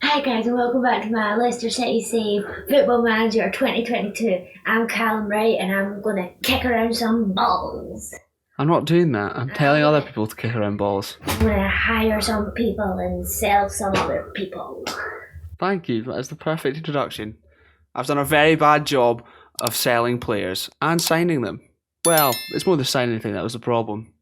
Hi guys and welcome back to my Leicester City Save Football Manager 2022. I'm Calum, right, and I'm going to kick around some balls. I'm not doing that. I'm telling other people to kick around balls. I'm going to hire some people and sell some other people. Thank you. That is the perfect introduction. I've done a very bad job of selling players and signing them. Well, it's more the signing thing that was the problem.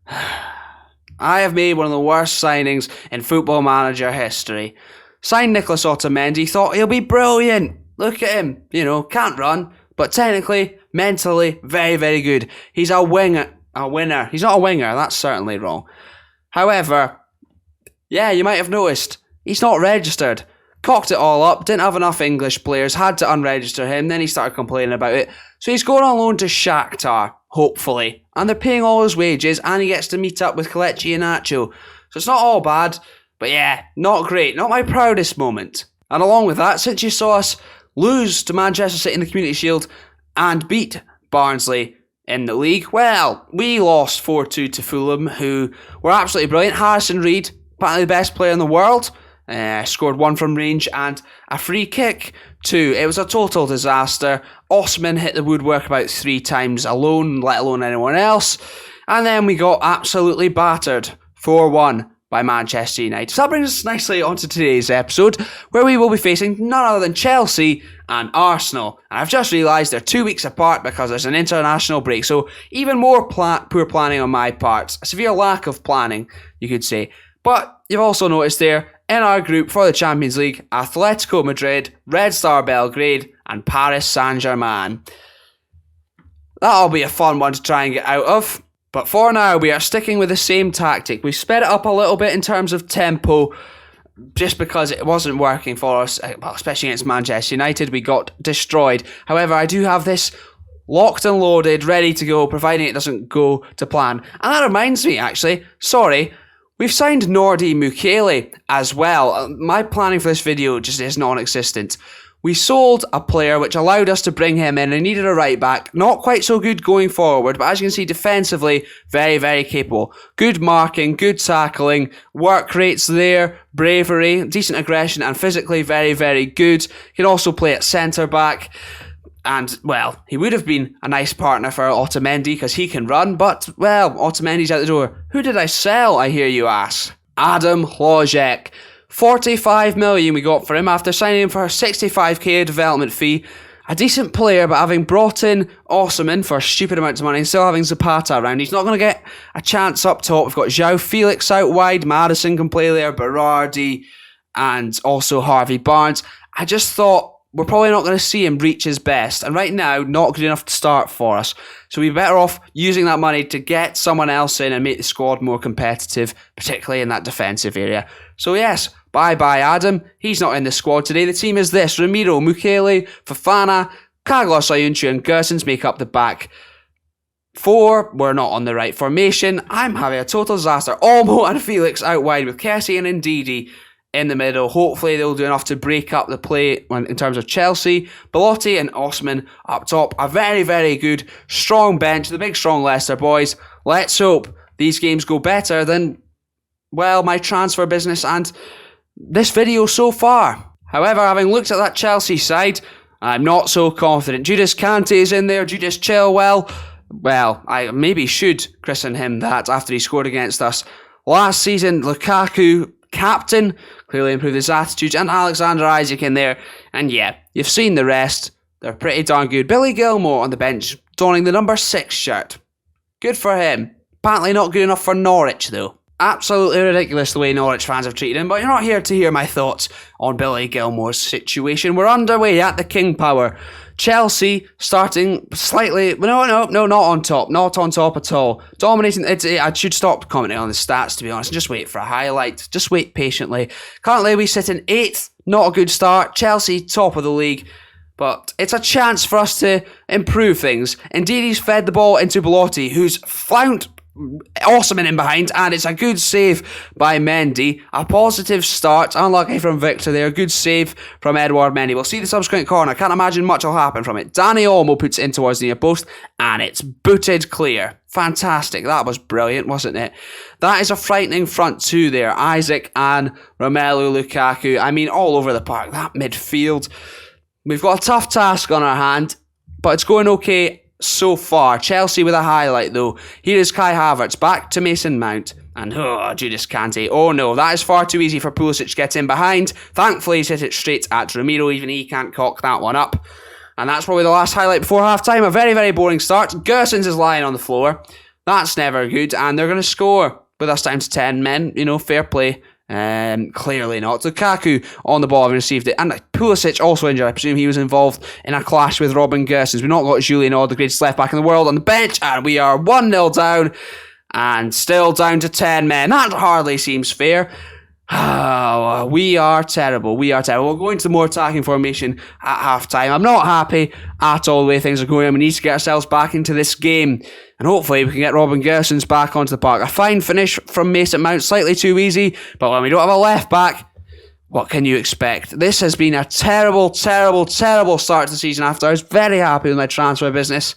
I have made one of the worst signings in Football Manager history. Signed Nicholas Otamendi, thought he'll be brilliant. Look at him, can't run, but technically, mentally, very, very good. He's a winner. He's not a winger, that's certainly wrong. However, yeah, you might have noticed, he's not registered. Cocked it all up, didn't have enough English players, had to unregister him, then he started complaining about it. So he's going on loan to Shakhtar, hopefully. And they're paying all his wages, and he gets to meet up with Kelechi Iheanacho. So it's not all bad. But yeah, not great, not my proudest moment. And along with that, since you saw us lose to Manchester City in the Community Shield and beat Barnsley in the league, well, we lost 4-2 to Fulham, who were absolutely brilliant. Harrison Reed, apparently the best player in the world, scored one from range and a free kick too. It was a total disaster. Osman hit the woodwork about 3 times alone, let alone anyone else. And then we got absolutely battered 4-1. By Manchester United. So that brings us nicely onto today's episode, where we will be facing none other than Chelsea and Arsenal. And I've just realised they're 2 weeks apart because there's an international break, so even more poor planning on my part. A severe lack of planning, you could say. But you've also noticed there, in our group for the Champions League, Atletico Madrid, Red Star Belgrade, and Paris Saint-Germain. That'll be a fun one to try and get out of. But for now, we are sticking with the same tactic. We've sped it up a little bit in terms of tempo, just because it wasn't working for us, especially against Manchester United. We got destroyed. However, I do have this locked and loaded, ready to go, providing it doesn't go to plan. And that reminds me, actually, we've signed Nordi Mukiele as well. My planning for this video just is non-existent. We sold a player which allowed us to bring him in and needed a right back. Not quite so good going forward, but as you can see defensively, very, very capable. Good marking, good tackling, work rates there, bravery, decent aggression, and physically very, very good. Can also play at centre back. And, well, he would have been a nice partner for Otamendi because he can run, but, well, Otamendi's out the door. Who did I sell, I hear you ask? Adam Hložek. 45 million we got for him after signing him for a 65k development fee. A decent player, but having brought in Osman for stupid amounts of money and still having Zapata around, he's not going to get a chance up top. We've got João Felix out wide, Madison can play there, Berardi, and also Harvey Barnes. I just thought we're probably not going to see him reach his best, and right now, not good enough to start for us. So we're better off using that money to get someone else in and make the squad more competitive, particularly in that defensive area. So yes, bye-bye Adam, he's not in the squad today. The team is this: Ramiro, Mukiele, Fofana, Carlos Ayuncu and Gersons make up the back 4. We're not on the right formation. I'm having a total disaster. Olmo and Felix out wide with Kessie and Ndidi in the middle. Hopefully they'll do enough to break up the play in terms of Chelsea. Belotti and Osman up top. A very, very good, strong bench. The big, strong Leicester boys. Let's hope these games go better than, well, my transfer business and this video so far. However, having looked at that Chelsea side, I'm not so confident. Judas Kante is in there. Judas Chilwell. Well, I maybe should christen him that after he scored against us last season. Lukaku, captain, clearly improved his attitude, and Alexander Isaac in there. And yeah, you've seen the rest. They're pretty darn good. Billy Gilmour on the bench, donning the number 6 shirt. Good for him. Apparently not good enough for Norwich, though. Absolutely ridiculous the way Norwich fans have treated him, but you're not here to hear my thoughts on Billy Gilmour's situation. We're underway at the King Power. Chelsea starting slightly, no, not on top. Not on top at all. Dominating, I should stop commenting on the stats, to be honest, and just wait for a highlight. Just wait patiently. Currently we sit in 8th, not a good start. Chelsea top of the league. But it's a chance for us to improve things. Indeed, he's fed the ball into Belotti, who's flounced awesome in behind, and it's a good save by Mendy. A positive start, unlucky from Victor there. Good save from Edouard Mendy. We'll see the subsequent corner. Can't imagine much will happen from it. Danny Olmo puts it in towards the near post, and it's booted clear. Fantastic. That was brilliant, wasn't it? That is a frightening front two there. Isaac and Romelu Lukaku. I mean, all over the park. That midfield. We've got a tough task on our hand, but it's going okay so far. Chelsea with a highlight, though. Here is Kai Havertz back to Mason Mount. And Judas Kante. Oh no, that is far too easy for Pulisic to get in behind. Thankfully, he's hit it straight at Ramiro. Even he can't cock that one up. And that's probably the last highlight before half-time. A very, very boring start. Gersons is lying on the floor. That's never good. And they're going to score with us down to 10 men. You know, fair play. Clearly not. Lukaku on the ball, having received it. And Pulisic also injured. I presume he was involved in a clash with Robin Gersons. We've not got Julian Ord, the greatest left back in the world, on the bench. And we are 1-0 down. And still down to 10 men. That hardly seems fair. Oh, we are terrible. We are terrible. We're going to the more attacking formation at half-time. I'm not happy at all the way things are going. We need to get ourselves back into this game. And hopefully we can get Robin Gersons back onto the park. A fine finish from Mason Mount. Slightly too easy. But when we don't have a left-back, what can you expect? This has been a terrible, terrible, terrible start to the season after I was very happy with my transfer business.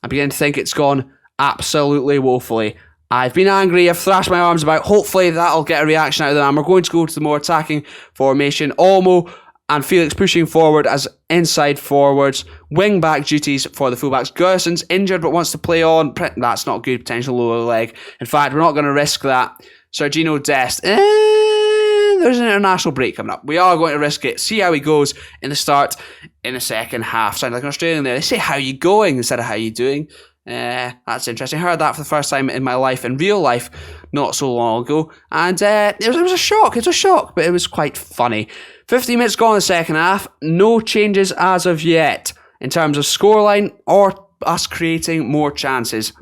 I begin to think it's gone absolutely woefully. I've been angry, I've thrashed my arms about. Hopefully that'll get a reaction out of them. And we're going to go to the more attacking formation. Olmo and Felix pushing forward as inside forwards. Wing back duties for the fullbacks. Gerson's injured but wants to play on. That's not good, potential lower leg. In fact, we're not going to risk that. Sergino Dest. There's an international break coming up. We are going to risk it. See how he goes in the start in the second half. Sound like an Australian there. They say how you going instead of how you doing. That's interesting. I heard that for the first time in my life, in real life, not so long ago. And it was a shock. It was a shock, but it was quite funny. 15 minutes gone in the second half. No changes as of yet in terms of scoreline or us creating more chances.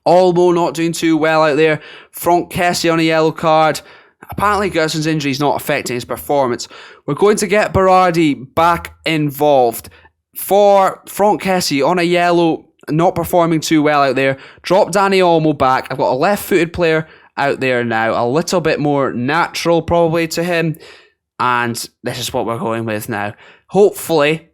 Olmo not doing too well out there. Franck Kessie on a yellow card. Apparently Gerson's injury is not affecting his performance. We're going to get Berardi back involved. For Franck Kessie on a yellow, not performing too well out there. Drop Danny Olmo back. I've got a left-footed player out there now. A little bit more natural probably to him. And this is what we're going with now. Hopefully,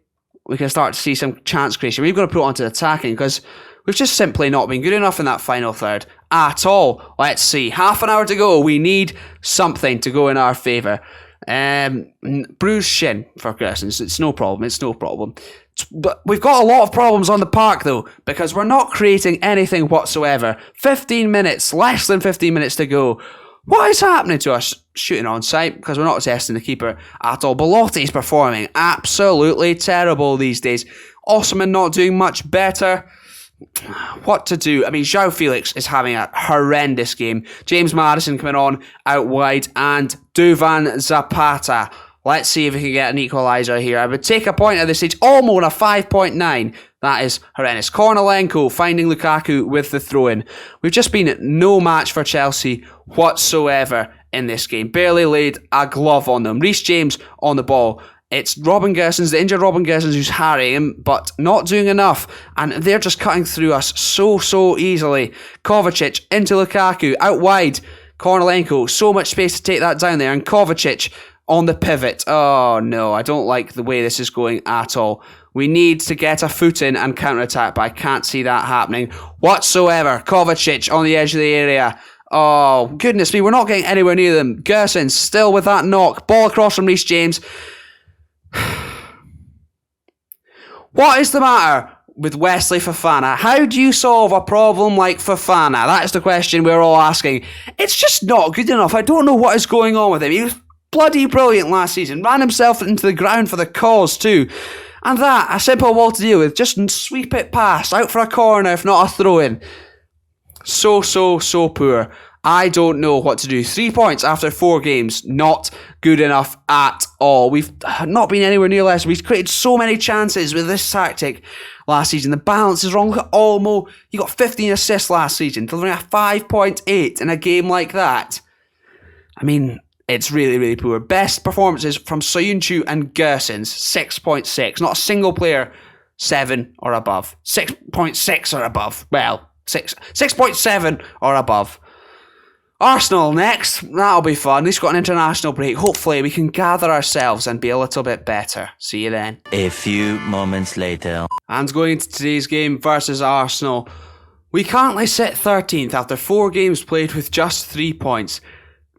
we can start to see some chance creation. We've got to put it onto attacking because we've just simply not been good enough in that final third at all. Let's see. Half an hour to go. We need something to go in our favour. Bruised shin for Gersons. It's no problem. It's no problem. But we've got a lot of problems on the park though, because we're not creating anything whatsoever. 15 minutes, less than 15 minutes to go. What is happening to us shooting on sight? Because we're not testing the keeper at all. Belotti's performing absolutely terrible these days. Osman not doing much better. What to do? I mean, João Felix is having a horrendous game. James Maddison coming on out wide, and Duvan Zapata. Let's see if we can get an equaliser here. I would take a point at this stage. Almost a 5.9. That is horrendous. Kornilenko finding Lukaku with the throw-in. We've just been no match for Chelsea whatsoever in this game. Barely laid a glove on them. Reece James on the ball. It's Robin Gersons, the injured Robin Gersons, who's harrying him, but not doing enough. And they're just cutting through us so easily. Kovacic into Lukaku, out wide. Kornilenko, so much space to take that down there. And Kovacic on the pivot. Oh no, I don't like the way this is going at all. We need to get a foot in and counter-attack, but I can't see that happening whatsoever. Kovacic on the edge of the area. Oh, goodness me, we're not getting anywhere near them. Gersons still with that knock. Ball across from Reece James. What is the matter with Wesley Fofana? How do you solve a problem like Fofana? That is the question we're all asking. It's just not good enough. I don't know what is going on with him. He was bloody brilliant last season. Ran himself into the ground for the cause too. And that, a simple ball to deal with. Just sweep it past. Out for a corner, if not a throw-in. So poor. I don't know what to do. 3 points after 4 games. Not good enough at all. We've not been anywhere near Leicester. We've created so many chances with this tactic last season. The balance is wrong. Look at Olmo. He got 15 assists last season, delivering a 5.8 in a game like that. I mean, it's really poor. Best performances from Soyuncu and Gersons. 6.6. Not a single player 7 or above. 6.6 or above. Well, 6.7 or above. Arsenal next. That'll be fun. At least got an international break. Hopefully we can gather ourselves and be a little bit better. See you then. A few moments later. And going into today's game versus Arsenal, We currently sit 13th after 4 games played with just 3 points.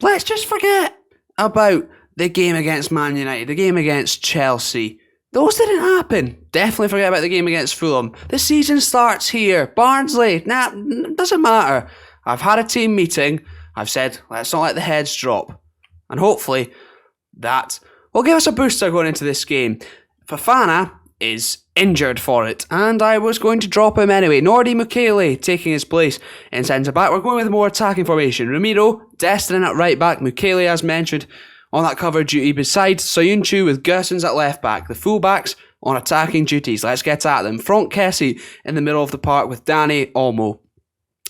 Let's just forget about the game against Man United, the game against Chelsea. Those didn't happen. Definitely forget about the game against Fulham. The season starts here. Barnsley, doesn't matter. I've had a team meeting. I've said, let's not let the heads drop. And hopefully that will give us a booster going into this game. Fofana is injured for it, and I was going to drop him anyway. Nordi Mukele taking his place in centre-back. We're going with a more attacking formation. Ramiro, Destin at right-back. Mukele, as mentioned, on that cover duty beside Soyuncu with Gersons at left-back. The full-backs on attacking duties. Let's get at them. Franck Kessie in the middle of the park with Danny Olmo.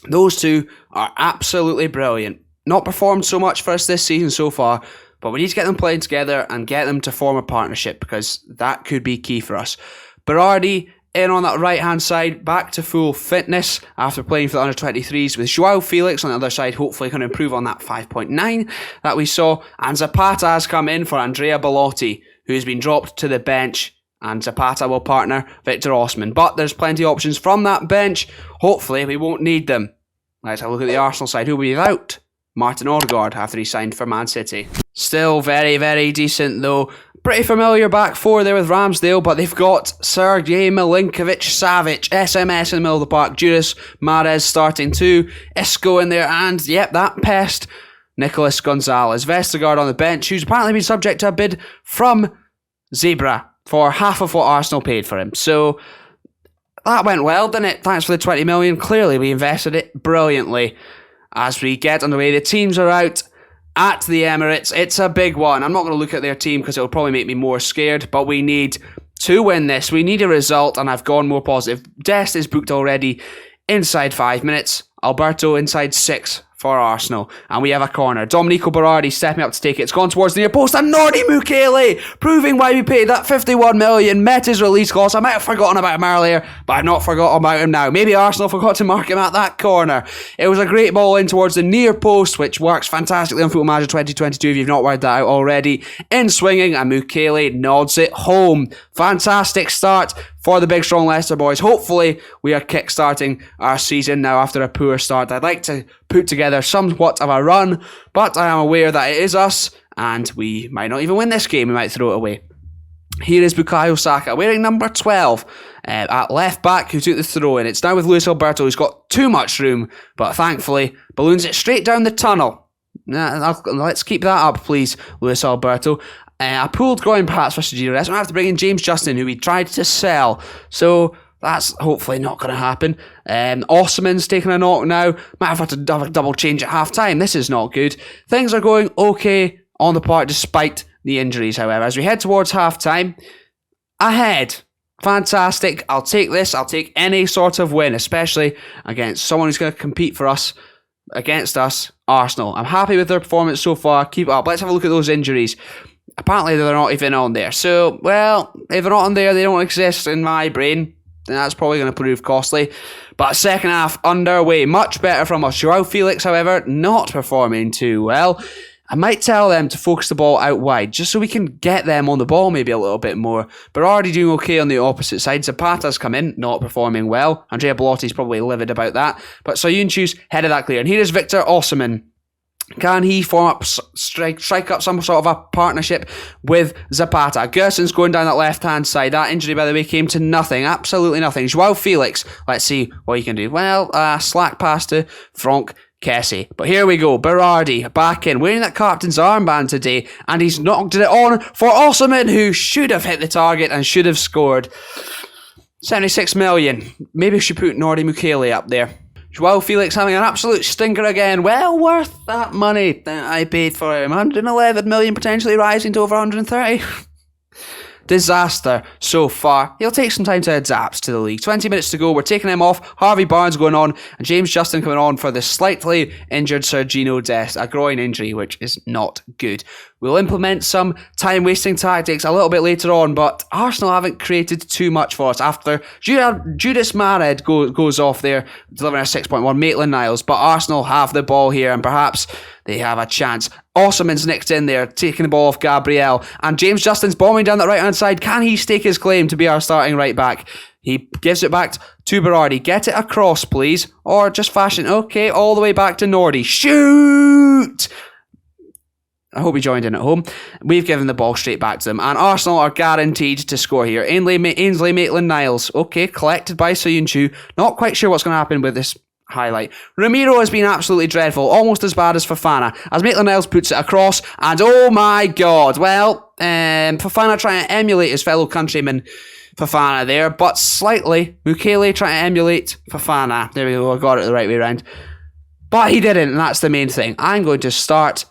Those two are absolutely brilliant. Not performed so much for us this season so far, but we need to get them playing together and get them to form a partnership, because that could be key for us. Berardi in on that right-hand side, back to full fitness after playing for the under-23s, with Joao Felix on the other side, hopefully going to improve on that 5.9 that we saw. And Zapata has come in for Andrea Belotti, who has been dropped to the bench, and Zapata will partner Victor Osman. But there's plenty of options from that bench. Hopefully we won't need them. Let's have a look at the Arsenal side. Who will be without? Martin Odegaard, after he signed for Man City. Still very, very decent though. Pretty familiar back four there with Ramsdale, but they've got Sergej Milinkovic-Savic, SMS in the middle of the park, Judas Mahrez starting too, Isco in there, and yep, that pest, Nicolas Gonzalez. Vestergaard on the bench, who's apparently been subject to a bid from Zebra for half of what Arsenal paid for him. So that went well, didn't it? Thanks for the 20 million. Clearly we invested it brilliantly. As we get underway, the teams are out at the Emirates. It's a big one. I'm not going to look at their team because it'll probably make me more scared, but we need to win this. We need a result, and I've gone more positive. Dest is booked already inside 5 minutes. Alberto inside 6 for Arsenal. And we have a corner. Domenico Berardi stepping up to take it. It's gone towards the near post. And Nordi Mukele proving why we paid that 51 million. Met his release clause. I might have forgotten about him earlier, but I've not forgotten about him now. Maybe Arsenal forgot to mark him at that corner. It was a great ball in towards the near post, which works fantastically on Football Manager 2022 if you've not worked that out already. In swinging, and Mukele nods it home. Fantastic start for the big strong Leicester boys. Hopefully we are kick-starting our season now after a poor start. I'd like to put together somewhat of a run, but I am aware that it is us, and we might not even win this game. We might throw it away. Here is Bukayo Saka wearing number 12 at left back, who took the throw in. It's now with Luis Alberto, who's got too much room, but thankfully balloons it straight down the tunnel. Let's keep that up, please, Luis Alberto. A pulled groin perhaps for Sergio Rest. I have to bring in James Justin, who we tried to sell. So that's hopefully not going to happen. Osman's taking a knock now. Might have had to have a double change at half time. This is not good. Things are going okay on the park despite the injuries, however. As we head towards half time, ahead. Fantastic. I'll take this. I'll take any sort of win, especially against someone who's going to compete for us, against us, Arsenal. I'm happy with their performance so far. Keep it up. Let's have a look at those injuries. Apparently they're not even on there. So, well, if they're not on there, they don't exist in my brain. And that's probably going to prove costly. But second half underway. Much better from us. Joao Felix, however, not performing too well. I might tell them to focus the ball out wide, just so we can get them on the ball maybe a little bit more. Berardi doing okay on the opposite side. Zapata's come in, not performing well. Andrea Belotti's probably livid about that. But Soyuncu's headed that clear. And here is Victor Osimhen. Can he form up, strike up some sort of a partnership with Zapata? Gerson's going down that left-hand side. That injury, by the way, came to nothing. Absolutely nothing. Joao Felix, let's see what he can do. Well, slack pass to Franck Kessie. But here we go. Berardi back in, wearing that captain's armband today, and he's knocked it on for Osimhen, who should have hit the target and should have scored. 76 million. Maybe we should put Nordi Mukele up there. Joao Felix having an absolute stinker again. Well worth that money that I paid for him. 111 million, potentially rising to over 130. Disaster so far. He'll take some time to adapt to the league. 20 minutes to go. We're taking him off. Harvey Barnes going on, and James Justin coming on for the slightly injured Sergino Dest. A groin injury, which is not good. We'll implement some time-wasting tactics a little bit later on, but Arsenal haven't created too much for us after Judas Mared goes off there, delivering a 6.1 Maitland-Niles, but Arsenal have the ball here, and perhaps they have a chance. Osman's nicked in there, taking the ball off Gabriel, and James Justin's bombing down that right-hand side. Can he stake his claim to be our starting right-back? He gives it back to Berardi. Get it across, please. Or just fashion. Okay, all the way back to Nordy. Shoot! I hope he joined in at home. We've given the ball straight back to them. And Arsenal are guaranteed to score here. Ainsley Maitland-Niles. Okay, collected by Soyuncu. Not quite sure what's going to happen with this highlight. Ramiro has been absolutely dreadful. Almost as bad as Fofana. As Maitland-Niles puts it across. And oh my god. Well, Fofana trying to emulate his fellow countryman Fofana there. But slightly. Mukele trying to emulate Fofana. There we go. I got it the right way around. But he didn't. And that's the main thing. I'm going to start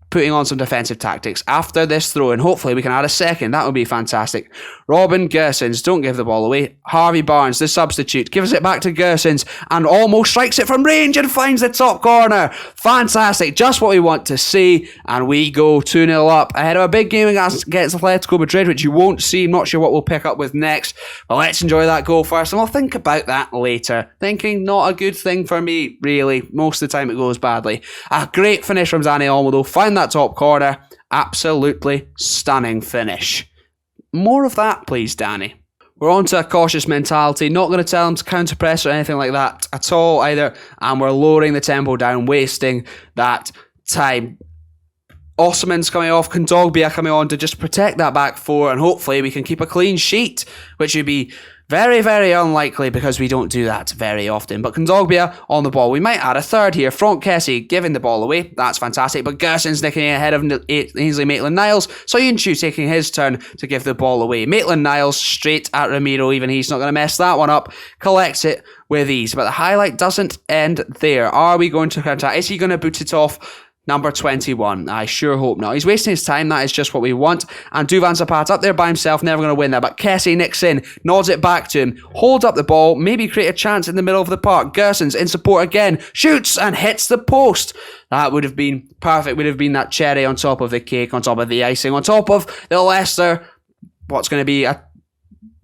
putting on some defensive tactics after this throw, and hopefully we can add a second. That would be fantastic. Robin Gersons, don't give the ball away. Harvey Barnes, the substitute, gives it back to Gersons and almost strikes it from range and finds the top corner. Fantastic, just what we want to see, and we go 2-0 up ahead of a big game against Atletico Madrid, which you won't see. I'm not sure what we'll pick up with next, but let's enjoy that goal first, and we'll think about that later. Thinking not a good thing for me, really. Most of the time it goes badly. A great finish from Dani Olmo, though. Find that top corner. Absolutely stunning finish. More of that, please, Danny. We're on to a cautious mentality. Not going to tell him to counter press or anything like that at all either. And we're lowering the tempo down, wasting that time. Osman's coming off, Kondogbia coming on to just protect that back four, and hopefully we can keep a clean sheet, which would be very, very unlikely because we don't do that very often. But Kondogbia on the ball. We might add a third here. Franck Kessie giving the ball away. That's fantastic. But Gerson's nicking ahead of Ainsley Maitland-Niles. Soyuncu taking his turn to give the ball away. Maitland-Niles straight at Ramiro. Even he's not going to mess that one up. Collects it with ease. But the highlight doesn't end there. Are we going to counter? Is he going to boot it off? Number 21. I sure hope not. He's wasting his time. That is just what we want. And Duvan Zapata up there by himself, never going to win that. But Kessie nicks in, nods it back to him, holds up the ball, maybe create a chance in the middle of the park. Gersons in support again, shoots and hits the post. That would have been perfect. Would have been that cherry on top of the cake, on top of the icing, on top of the Leicester. What's going to be a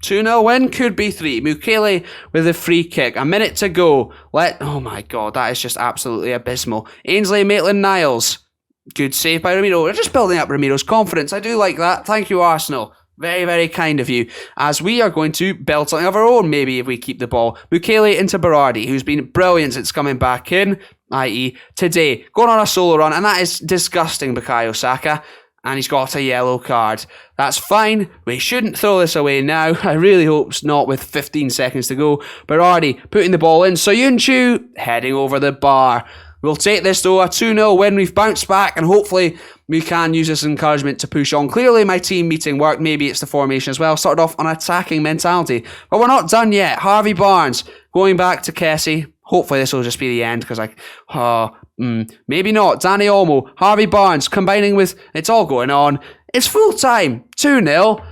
2-0 win? Could be 3. Mukele with a free kick. A minute to go. Oh my god, that is just absolutely abysmal. Ainsley Maitland-Niles. Good save by Ramiro. We're just building up Ramiro's confidence. I do like that. Thank you, Arsenal. Very, very kind of you. As we are going to build something of our own, maybe, if we keep the ball. Mukele into Berardi, who's been brilliant since coming back in, i.e. today. Going on a solo run, and that is disgusting, Bukayo Saka. And he's got a yellow card. That's fine. We shouldn't throw this away now. I really hope not with 15 seconds to go. Berardi putting the ball in. Soyuncu heading over the bar. We'll take this though. A 2-0 win. We've bounced back and hopefully we can use this encouragement to push on. Clearly my team meeting worked. Maybe it's the formation as well. Started off on attacking mentality. But we're not done yet. Harvey Barnes going back to Kessie. Hopefully this will just be the end because maybe not. Dani Olmo, Harvey Barnes combining with, it's all going on. It's full time, 2-0.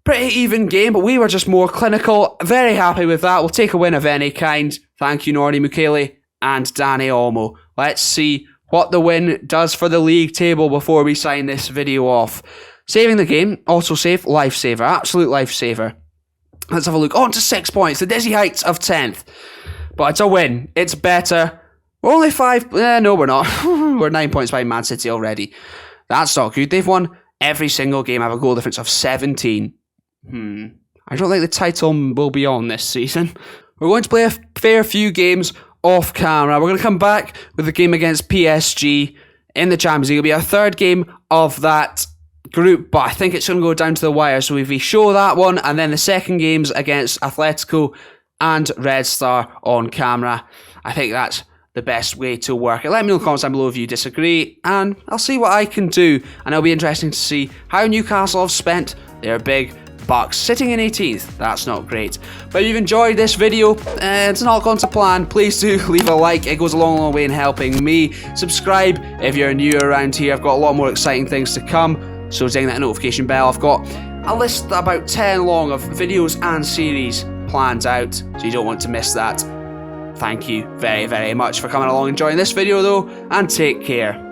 Pretty even game, but we were just more clinical. Very happy with that. We'll take a win of any kind. Thank you, Nordy Mukele and Dani Olmo. Let's see what the win does for the league table before we sign this video off. Saving the game, also save, lifesaver, absolute lifesaver. Let's have a look. On to 6 points, the dizzy heights of 10th. But it's a win. It's better. We're only 5. No, we're not. We're 9 points behind Man City already. That's not good. They've won every single game. Have a goal difference of 17. I don't think the title will be on this season. We're going to play a fair few games off camera. We're going to come back with the game against PSG in the Champions League. It'll be our third game of that group, but I think it's going to go down to the wire. So if we show that one, and then the second game's against Atletico and Red Star on camera. I think that's the best way to work it. Let me know in the comments down below if you disagree, and I'll see what I can do. And it'll be interesting to see how Newcastle have spent their big bucks. Sitting in 18th, that's not great. But if you've enjoyed this video, it's not gone to plan, please do leave a like. It goes a long, long way in helping me. Subscribe if you're new around here. I've got a lot more exciting things to come, so ding that notification bell. I've got a list about 10 long of videos and series planned out, so you don't want to miss that. Thank you very, very much for coming along and enjoying this video though, and take care.